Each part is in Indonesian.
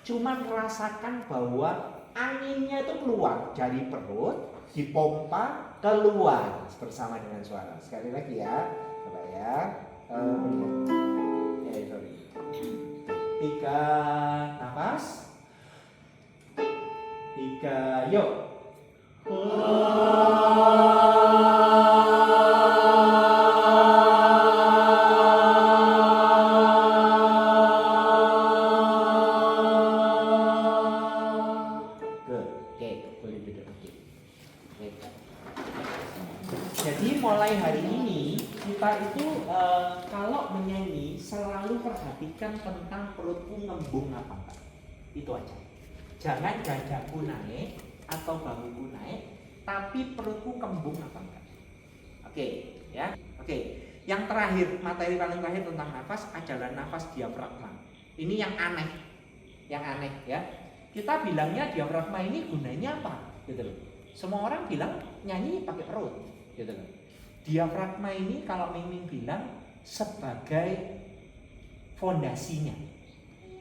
Cuma rasakan bahwa anginnya itu keluar dari perut, dipompa keluar bersama dengan suara. Sekali lagi ya, coba ya. Sorry. 3 nafas. 3, yuk. Jadi mulai hari ini kita itu kalau menyanyi selalu perhatikan tentang perutku ngembung apa enggak. Itu aja. Jangan dadaku naik atau bahuku naik, tapi perutku kembung apa enggak. Oke, ya. Oke. Yang terakhir, materi paling terakhir tentang nafas adalah nafas diafragma. Ini yang aneh. Yang aneh ya. Kita bilangnya diafragma ini gunanya apa? Gitu loh. Semua orang bilang nyanyi pakai perut. Gitu loh. Diafragma ini kalau Ming bilang sebagai fondasinya.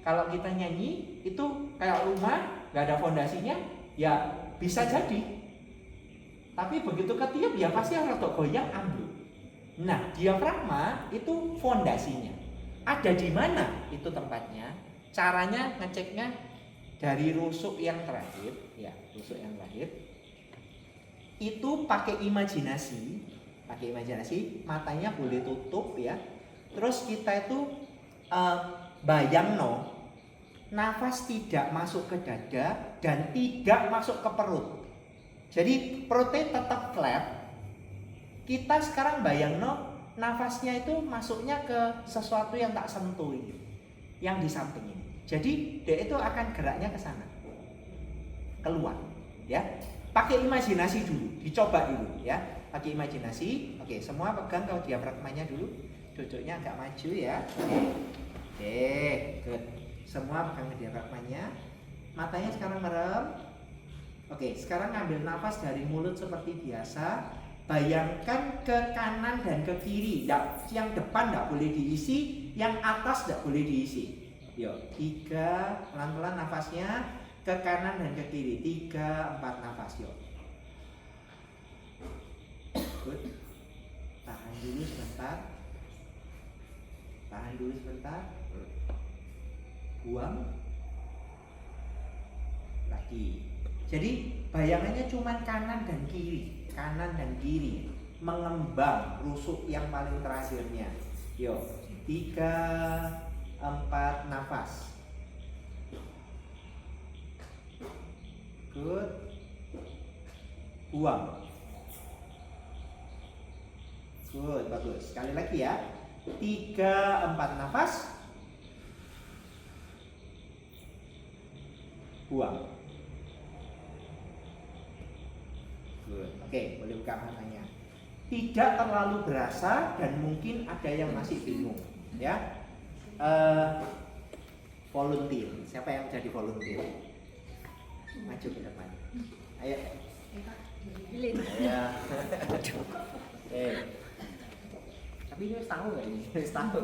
Kalau kita nyanyi itu kayak rumah nggak ada fondasinya, ya bisa jadi. Tapi begitu ketiup ya pasti harus goyang ambruk. Nah, diafragma itu fondasinya. Ada di mana itu tempatnya? Caranya ngeceknya dari rusuk yang terakhir, ya rusuk yang terakhir. Itu pakai imajinasi, matanya boleh tutup ya. Terus kita itu bayang nafas tidak masuk ke dada dan tidak masuk ke perut. Jadi perutnya tetap flat. Kita sekarang bayang nafasnya itu masuknya ke sesuatu yang tak sentuh ini, yang di samping ini. Jadi dia itu akan geraknya ke sana, keluar, ya. Pakai imajinasi dulu, dicoba dulu ya. Pakai imajinasi. Oke, semua pegang kalau diafragmanya dulu. Duduknya agak maju ya. Oke, good. Semua pegang diafragmanya. Matanya sekarang merem. Oke, sekarang ambil nafas dari mulut seperti biasa. Bayangkan ke kanan dan ke kiri. Yang depan tidak boleh diisi, yang atas tidak boleh diisi. Yuk, 3, pelan-pelan nafasnya. Ke kanan dan ke kiri, 3, 4 nafas, yuk. Good. Tahan dulu sebentar. Buang. Lagi. Jadi bayangannya cuma kanan dan kiri, mengembang rusuk yang paling terakhirnya. Yuk, 3, 4 nafas. Good. Buang. Good, bagus. Sekali lagi ya. 3, 4 nafas. Buang. Good. Oke, boleh buka matanya. Tidak terlalu berasa dan mungkin ada yang masih bingung, ya. Volunteer. Siapa yang jadi volunteer? Maju ke depan. Ayo. Ya. Tapi ini harus tahu nggak ini? Harus tahu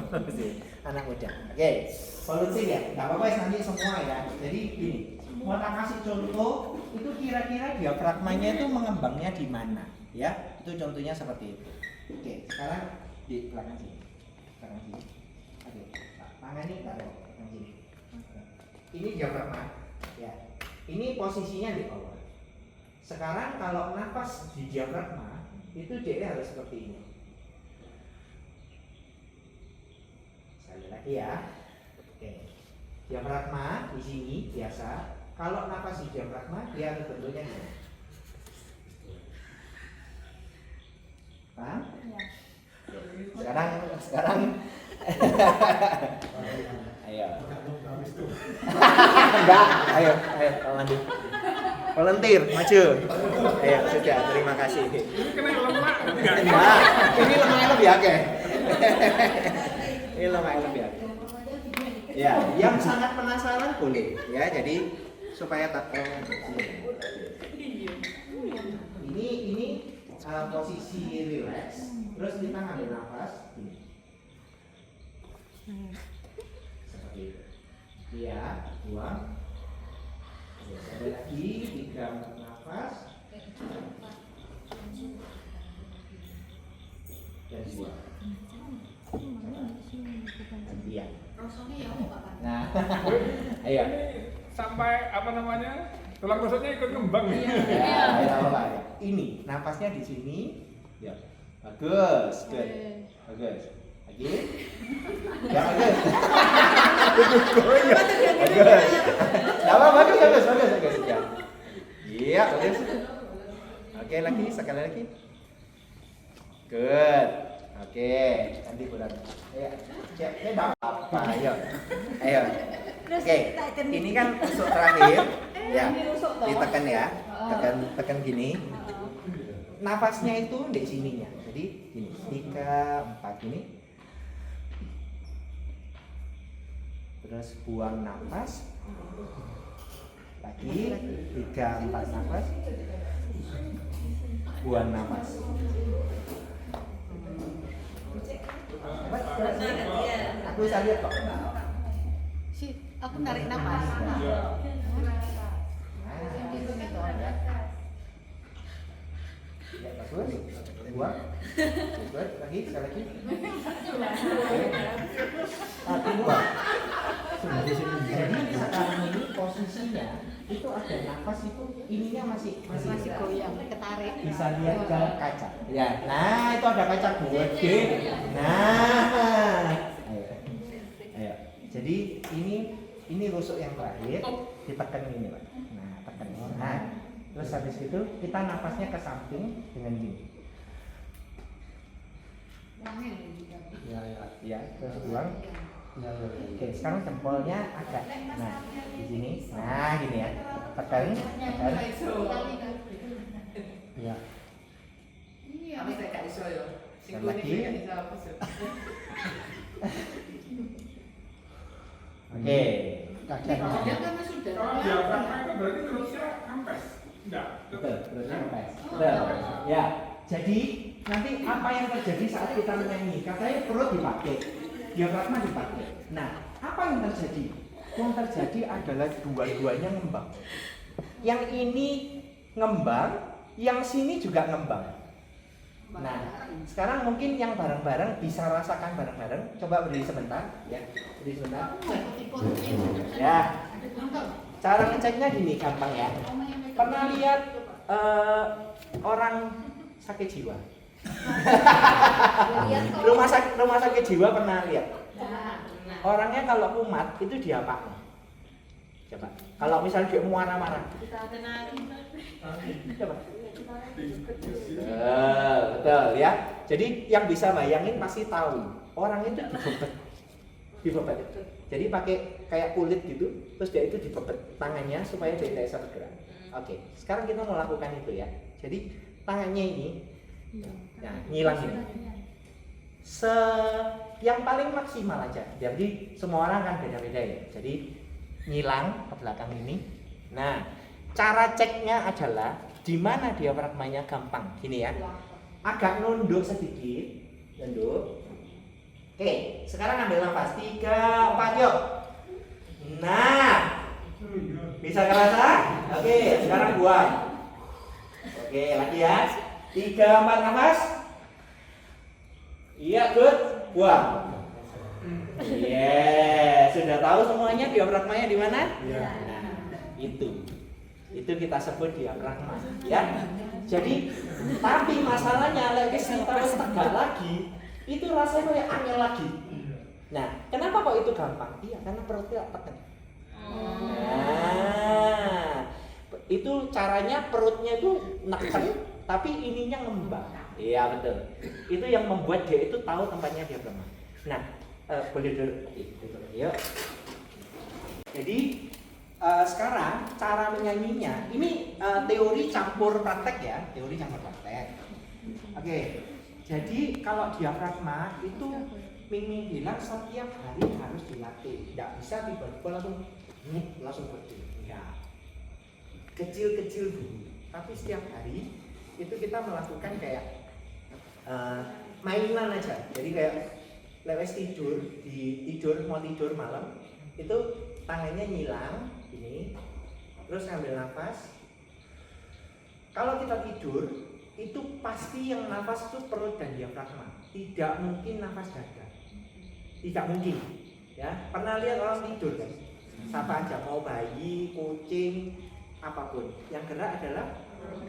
anak muda. Oke, volunteer ya. Nggak apa-apa nanti semua ya. Jadi gini, mau tak kasih contoh itu kira-kira diafragmanya itu mengembangnya di mana? Ya, itu contohnya seperti itu. Oke, sekarang di belakang sini. Oke, tangan ini taruh belakang sini. Ini diafragma. Ya. Ini posisinya di bawah. Sekarang kalau nafas di diafragma itu dia harus seperti ini. Sekali lagi ya. Oke. Diafragma di sini biasa. Kalau nafas di diafragma dia harus bentuknya gini. Paham? Ya. Sekarang ayo. Enggak, ayo mandi. Volunteer, maju. Ayo, sudah, terima kasih. Ini kena lemak. Enggak, ini lemaknya lebih akeh. Ini lemaknya lebih akeh. Ya, yang sangat penasaran boleh ya. Jadi supaya tak ini posisi relax. Terus kita ngambil nafas. Seperti itu. Iya, buang. Sekali lagi 3-4 nafas. Dan 2. Gantian. Nah, ayo. Sampai apa namanya? Tulang rusuknya ikut ngembang nih. Ya, apa-apa. Ini nafasnya di sini. Ya. Bagus, good. Bagus. Lagi. Ya, bagus. Bagus. Apa bagus. Ya. Iya, bagus. Oke, lagi sekali lagi. Good. Oke, nanti kurang. Ayo. Cek, ini apa? Ayo. Oke, ini kan rusuk terakhir. Ya. Ditekan ya. Tekan gini. Nafasnya itu di sininya. Jadi gini, 3, 4 ini. Terus buang nafas. Lagi 3, 4 nafas. Buang nafas. Aku bisa lihat kok. Aku narik nafas. Ya, bagus. Buang. Bagus. Lagi, sekali lagi. Buang. Jadi sekarang ini posisinya itu ada nafas itu ininya masih goyang, ketarik. bisa lihat ke kaca. Ya, nah itu ada kaca gede. Nah, ayo. Jadi ini rusuk yang terakhir ditekan ini, Pak. Nah, tekan. Nah, terus habis itu kita nafasnya ke samping dengan gini. Ya, terus buang. Oke, sekarang jempolnya agak, nah di sini, nah gini ya, tekan. Ya. Dan lagi. Oke, kakinya. Kalau diafragma itu berarti terusnya kempes. Enggak. Betul, terusnya kempes. Betul. Ya, jadi nanti apa yang terjadi saat kita menyanyi? Katanya perut dipakai, diafragma dipakai. Nah, apa yang terjadi? Yang terjadi adalah dua-duanya ngembang. Yang ini ngembang, yang sini juga ngembang. Nah, sekarang mungkin yang bareng-bareng bisa rasakan bareng-bareng. Coba berdiri sebentar, ya. Berdiri sebentar. Ya. Cara ngeceknya gini, gampang ya. Pernah lihat orang sakit jiwa? rumah sakit jiwa pernah lihat? Orangnya kalau kumat itu diapain? Coba. Kalau misalnya dia marah-marah. Coba. Betul ya. Jadi yang bisa bayangin pasti tahu. Orang itu dibebet. Jadi pakai kayak kulit gitu, terus dia itu dibebet tangannya supaya dia tidak bisa bergerak. Oke, sekarang kita mau lakukan itu ya. Jadi tangannya ini, nah, ngilangin. Yang paling maksimal aja. Jadi semua orang kan beda-beda ya. Jadi ngilang ke belakang ini. Nah, cara ceknya adalah di mana diafragmanya gampang. Gini ya. Agak nunduk sedikit. Nunduk. Oke, sekarang ambil nafas. 3, 4, yuk. Nah. Bisa kerasa? Oke, sekarang buang. Oke, lagi ya. 3, 4 nafas. Iya, good. Buang. Sudah tahu semuanya diafragmanya di mana? Nah, itu kita sebut diafragma, ya. Jadi, tapi masalahnya lagi kita tegak lagi, itu rasanya kayak angin lagi. Nah, kenapa kok itu gampang? Iya, karena perutnya tekan. Nah, itu caranya perutnya itu neken, tapi ininya ngembang. Iya betul. Itu yang membuat dia itu tahu tempatnya diafragma. Nah, boleh dulu. Yuk. Jadi sekarang cara menyanyinya ini teori campur praktek ya, teori campur praktek. Oke. Jadi kalau diafragma itu Ming bilang setiap hari harus dilatih. Tidak bisa tiba-tiba langsung berdiri. Ya. Kecil-kecil dulu. Tapi setiap hari itu kita melakukan kayak mainan aja. Jadi kayak lewes tidur mau tidur malam itu tangannya nyilang ini, terus ambil nafas. Kalau kita tidur, itu pasti yang nafas itu perut dan diafragma. Tidak mungkin nafas dada. Tidak mungkin. Ya, pernah lihat orang tidur kan? Siapa aja, mau bayi, kucing, apapun. Yang gerak adalah perut.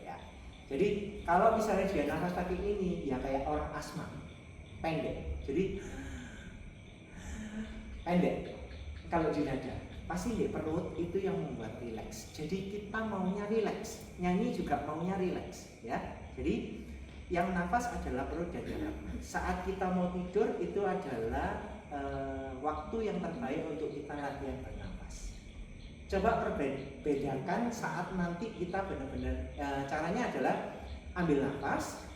Ya. Jadi kalau misalnya dia nafas pakai ini, ya kayak orang asma, pendek. Jadi pendek. Kalau di dada, pasti di perut itu yang membuat rileks. Jadi kita maunya rileks, nyanyi juga maunya rileks, ya. Jadi yang nafas adalah perut dan diafragma. Saat kita mau tidur itu adalah waktu yang terbaik untuk kita latihan bernafas. Coba bedakan saat nanti kita benar-benar caranya adalah ambil nafas,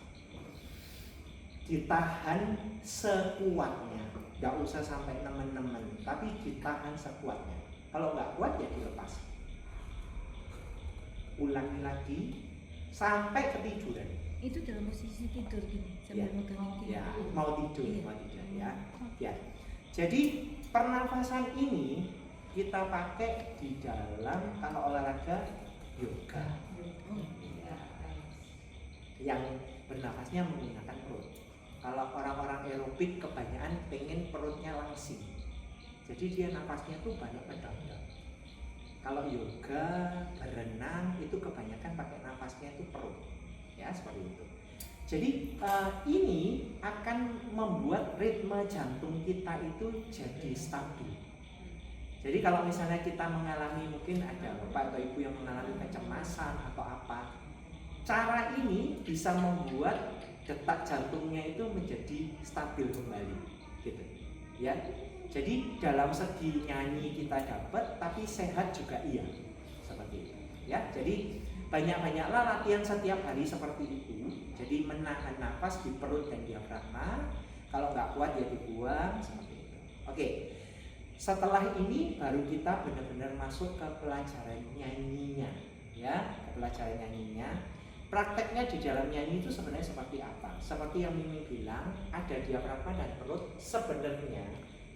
ditahan sekuatnya, nggak usah sampai nemen-nemen, tapi ditahan sekuatnya. Kalau nggak kuat ya dilepas. Ulangi lagi sampai ketiduran. Itu dalam posisi tidur gini, sambil megang gini. Ya, mau tidur, Iya. mau tidur ya. Ya. Jadi pernafasan ini kita pakai di dalam kalau olahraga yoga. Ya. Yang bernafasnya menggunakan perut. Kalau orang-orang aerobik kebanyakan pengen perutnya langsing. Jadi dia nafasnya tuh banyak pedang-pedang. Kalau yoga, berenang itu kebanyakan pakai nafasnya itu perut. Ya, seperti itu. Jadi ini akan membuat ritme jantung kita itu jadi stabil. Jadi kalau misalnya kita mengalami, mungkin ada bapak atau ibu yang mengalami kecemasan atau apa, cara ini bisa membuat detak jantungnya itu menjadi stabil kembali, gitu. Ya. Jadi dalam segi nyanyi kita dapat, tapi sehat juga iya, seperti itu. Ya. Jadi banyak-banyaklah latihan setiap hari seperti itu. Jadi menahan nafas di perut dan diafragma. Kalau nggak kuat ya dibuang, seperti itu. Oke. Setelah ini baru kita benar-benar masuk ke pelajaran nyanyinya, ya, ke pelajaran nyanyinya. Prakteknya di dalam nyanyi itu sebenarnya seperti apa? Seperti yang Mimi bilang, ada diafragma dan perut. Sebenarnya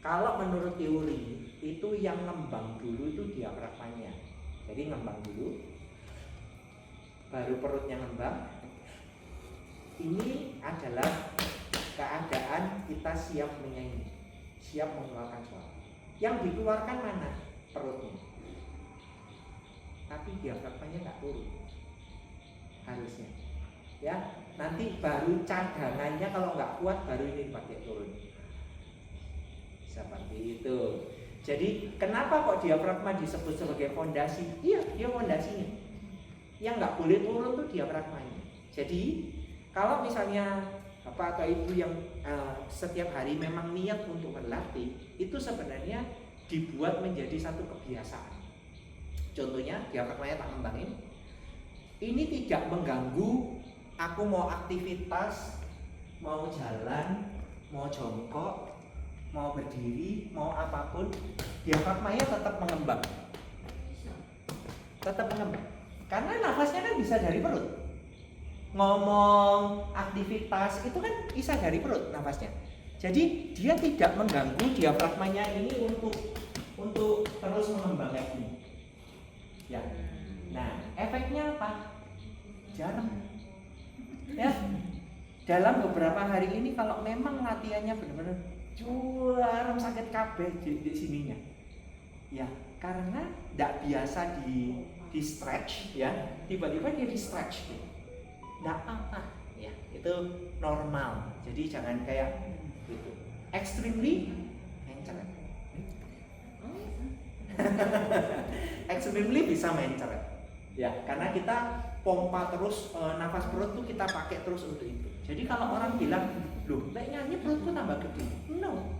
kalau menurut teori itu yang ngembang dulu itu diafragmanya. Jadi ngembang dulu, baru perutnya ngembang. Ini adalah keadaan kita siap menyanyi, siap mengeluarkan suara. Yang dikeluarkan mana? Perutnya. Tapi diafragmanya nggak turun. Harusnya. Ya, nanti baru cadangannya kalau nggak kuat baru ini dipakai turun. Seperti itu. Jadi kenapa kok diafragma disebut sebagai fondasi? Iya, dia fondasinya. Yang nggak boleh turun tuh diafragmanya. Jadi kalau misalnya bapak atau ibu yang setiap hari memang niat untuk berlatih, itu sebenarnya dibuat menjadi satu kebiasaan. Contohnya diafragmanya tak ngembangin. Ini tidak mengganggu aku mau aktivitas, mau jalan, mau jongkok, mau berdiri, mau apapun, diafragmanya tetap mengembang. Tetap mengembang. Karena nafasnya kan bisa dari perut. Ngomong, aktivitas itu kan bisa dari perut nafasnya. Jadi dia tidak mengganggu diafragmanya ini untuk terus mengembang kayak gini. Ya. Nah, efeknya apa? Jarang. Ya. Dalam beberapa hari ini kalau memang latihannya benar-benar juaram sakit kabeh di sininya. Ya, karena tidak biasa di stretch ya. Tiba-tiba dia di stretch gitu. Nggak apa-apa, ya itu normal. Jadi jangan kayak gitu. Extremely mencret. Extremely bisa mencret. Ya, karena kita pompa terus nafas perut tuh kita pakai terus untuk itu. Jadi kalau orang bilang, loh, nyanyi perutku tambah gede. No.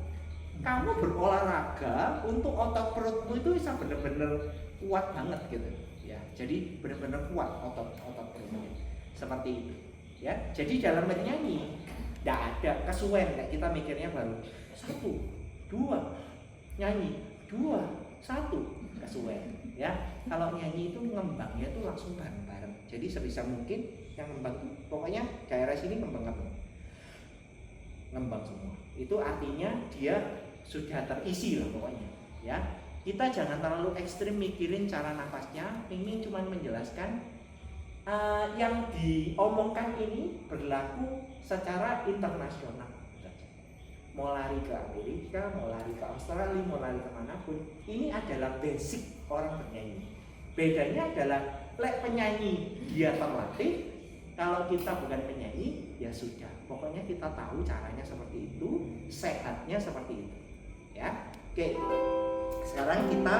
Kamu berolahraga untuk otot perutmu itu bisa benar-benar kuat banget gitu. Ya, jadi benar-benar kuat otot perutnya. Seperti itu, ya. Jadi dalam bernyanyi tidak ada kesuwen kayak kita mikirnya baru 1, 2 nyanyi 2, 1 kesuwen, ya. Kalau nyanyi itu ngembangnya itu langsung bareng-bareng. Jadi sebisa mungkin yang ngembang itu pokoknya daerah sini ngembang semua. Itu artinya dia sudah terisi lah pokoknya, ya. kita jangan terlalu ekstrim mikirin cara nafasnya. Ini cuma menjelaskan yang diomongkan ini berlaku secara internasional. Mau lari ke Amerika, mau lari ke Australia, mau lari kemanapun, ini adalah basic orang bernyanyi. Bedanya adalah penyanyi dia terlatih, kalau kita bukan penyanyi ya sudah, pokoknya kita tahu caranya seperti itu, sehatnya seperti itu, ya. Oke, sekarang kita